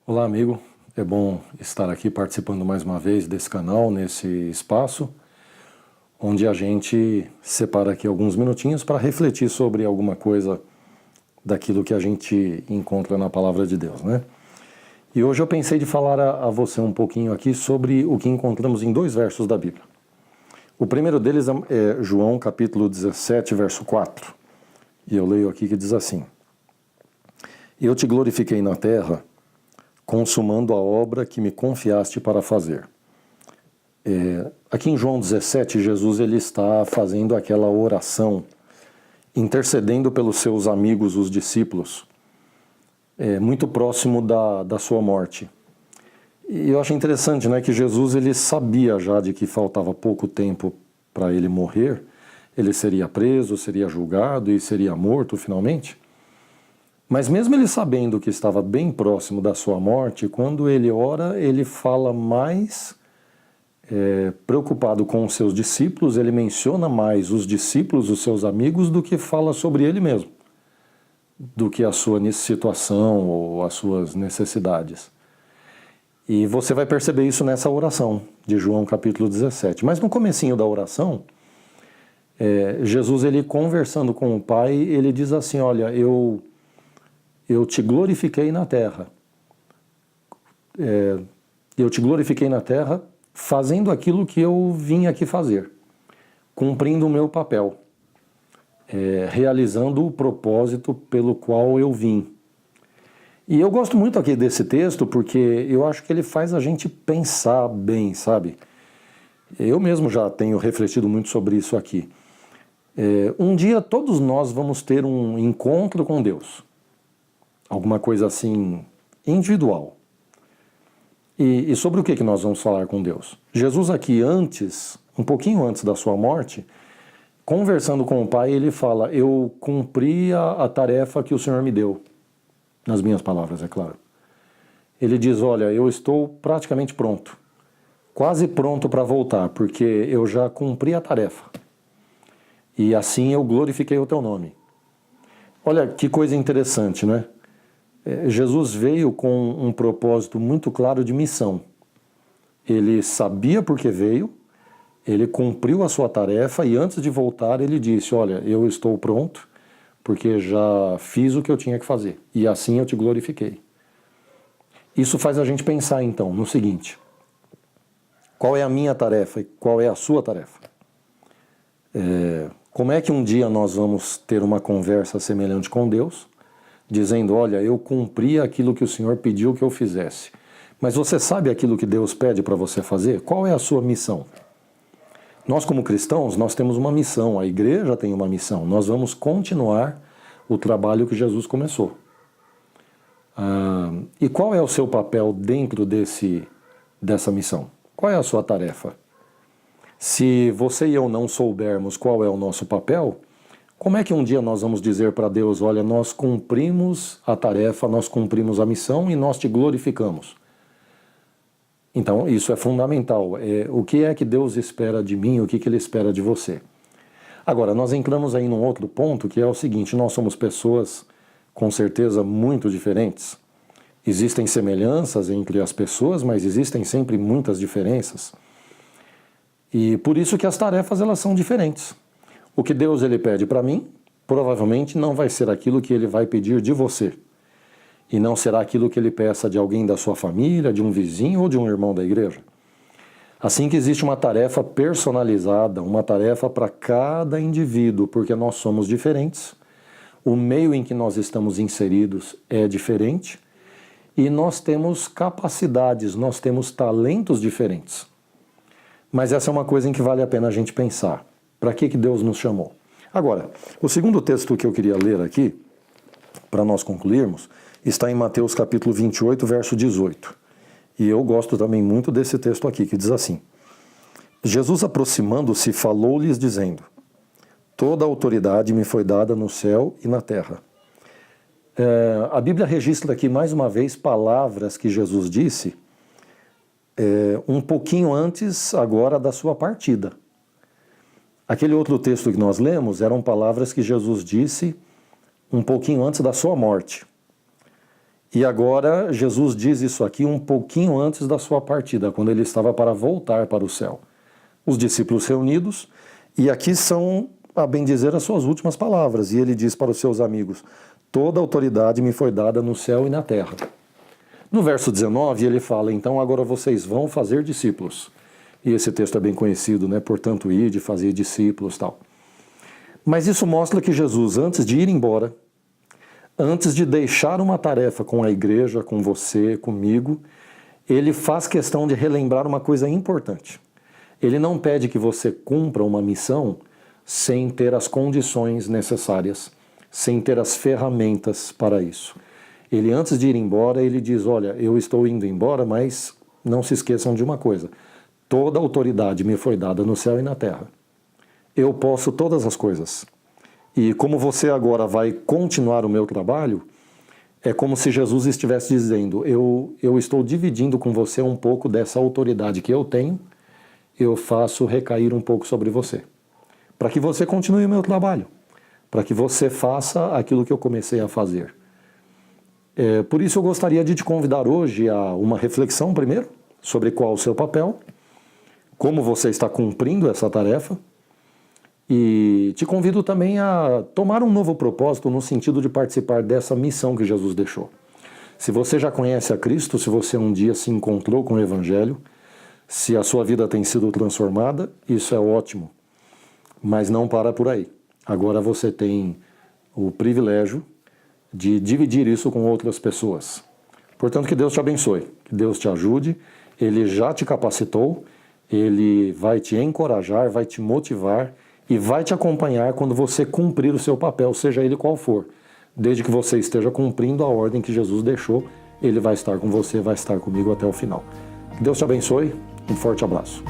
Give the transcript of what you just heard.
Olá, amigo. É bom estar aqui participando mais uma vez desse canal, nesse espaço, onde a gente separa aqui alguns minutinhos para refletir sobre alguma coisa daquilo que a gente encontra na Palavra de Deus, né? E hoje eu pensei de falar a você um pouquinho aqui sobre o que encontramos em dois versos da Bíblia. O primeiro deles é João capítulo 17, verso 4. E eu leio aqui que diz assim: Eu te glorifiquei na terra, consumando a obra que me confiaste para fazer. Aqui em João 17, Jesus ele está fazendo aquela oração, intercedendo pelos seus amigos, os discípulos, muito próximo da sua morte. E eu acho interessante, né, que Jesus ele sabia já de que faltava pouco tempo para ele morrer, ele seria preso, seria julgado e seria morto finalmente. Mas mesmo ele sabendo que estava bem próximo da sua morte, quando ele ora, ele fala mais preocupado com os seus discípulos, ele menciona mais os discípulos, os seus amigos, do que fala sobre ele mesmo, do que a sua situação ou as suas necessidades. E você vai perceber isso nessa oração de João capítulo 17. Mas no comecinho da oração, Jesus ele conversando com o Pai, ele diz assim: olha, eu te glorifiquei na terra. Eu te glorifiquei na terra fazendo aquilo que eu vim aqui fazer, cumprindo o meu papel, realizando o propósito pelo qual eu vim. E eu gosto muito aqui desse texto porque eu acho que ele faz a gente pensar bem, sabe? Eu mesmo já tenho refletido muito sobre isso aqui. Um dia todos nós vamos ter um encontro com Deus. Alguma coisa assim, individual. E sobre o que nós vamos falar com Deus? Jesus aqui antes, um pouquinho antes da sua morte, conversando com o Pai, ele fala: eu cumpri a tarefa que o Senhor me deu. Nas minhas palavras, é claro. Ele diz: olha, eu estou praticamente pronto. Quase pronto para voltar, porque eu já cumpri a tarefa. E assim eu glorifiquei o teu nome. Olha que coisa interessante, né? Jesus veio com um propósito muito claro de missão. Ele sabia por que veio, ele cumpriu a sua tarefa e antes de voltar ele disse: olha, eu estou pronto porque já fiz o que eu tinha que fazer e assim eu te glorifiquei. Isso faz a gente pensar então no seguinte: qual é a minha tarefa e qual é a sua tarefa? Como é que um dia nós vamos ter uma conversa semelhante com Deus, dizendo: olha, eu cumpri aquilo que o Senhor pediu que eu fizesse. Mas você sabe aquilo que Deus pede para você fazer? Qual é a sua missão? Nós como cristãos, nós temos uma missão, a igreja tem uma missão. Nós vamos continuar o trabalho que Jesus começou. E qual é o seu papel dentro dessa missão? Qual é a sua tarefa? Se você e eu não soubermos qual é o nosso papel, como é que um dia nós vamos dizer para Deus: olha, nós cumprimos a tarefa, nós cumprimos a missão e nós te glorificamos? Então, isso é fundamental. O que é que Deus espera de mim, o que Ele espera de você? Agora, nós entramos aí num outro ponto, que é o seguinte: nós somos pessoas, com certeza, muito diferentes. Existem semelhanças entre as pessoas, mas existem sempre muitas diferenças. E por isso que as tarefas, elas são diferentes. O que Deus ele pede para mim, provavelmente não vai ser aquilo que Ele vai pedir de você. E não será aquilo que Ele peça de alguém da sua família, de um vizinho ou de um irmão da igreja. Assim que existe uma tarefa personalizada, uma tarefa para cada indivíduo, porque nós somos diferentes, o meio em que nós estamos inseridos é diferente e nós temos capacidades, nós temos talentos diferentes. Mas essa é uma coisa em que vale a pena a gente pensar. Para que Deus nos chamou? Agora, o segundo texto que eu queria ler aqui, para nós concluirmos, está em Mateus capítulo 28, verso 18. E eu gosto também muito desse texto aqui, que diz assim: Jesus, aproximando-se, falou-lhes dizendo: toda a autoridade me foi dada no céu e na terra. A Bíblia registra aqui mais uma vez palavras que Jesus disse um pouquinho antes agora da sua partida. Aquele outro texto que nós lemos eram palavras que Jesus disse um pouquinho antes da sua morte. E agora Jesus diz isso aqui um pouquinho antes da sua partida, quando ele estava para voltar para o céu. Os discípulos reunidos, e aqui são, a bem dizer, as suas últimas palavras. E ele diz para os seus amigos: toda autoridade me foi dada no céu e na terra. No verso 19 ele fala: então agora vocês vão fazer discípulos. E esse texto é bem conhecido, né? Portanto, ide, fazer discípulos, tal. Mas isso mostra que Jesus, antes de ir embora, antes de deixar uma tarefa com a igreja, com você, comigo, ele faz questão de relembrar uma coisa importante. Ele não pede que você cumpra uma missão sem ter as condições necessárias, sem ter as ferramentas para isso. Ele, antes de ir embora, ele diz: olha, eu estou indo embora, mas não se esqueçam de uma coisa: toda autoridade me foi dada no céu e na terra. Eu posso todas as coisas. E como você agora vai continuar o meu trabalho, é como se Jesus estivesse dizendo: eu estou dividindo com você um pouco dessa autoridade que eu tenho, eu faço recair um pouco sobre você, para que você continue o meu trabalho, para que você faça aquilo que eu comecei a fazer. Por isso eu gostaria de te convidar hoje a uma reflexão primeiro, sobre qual o seu papel, como você está cumprindo essa tarefa, e te convido também a tomar um novo propósito no sentido de participar dessa missão que Jesus deixou. Se você já conhece a Cristo, se você um dia se encontrou com o Evangelho, se a sua vida tem sido transformada, isso é ótimo, mas não para por aí. Agora você tem o privilégio de dividir isso com outras pessoas. Portanto, que Deus te abençoe, que Deus te ajude. Ele já te capacitou, Ele vai te encorajar, vai te motivar e vai te acompanhar quando você cumprir o seu papel, seja ele qual for. Desde que você esteja cumprindo a ordem que Jesus deixou, Ele vai estar com você, vai estar comigo até o final. Que Deus te abençoe, um forte abraço.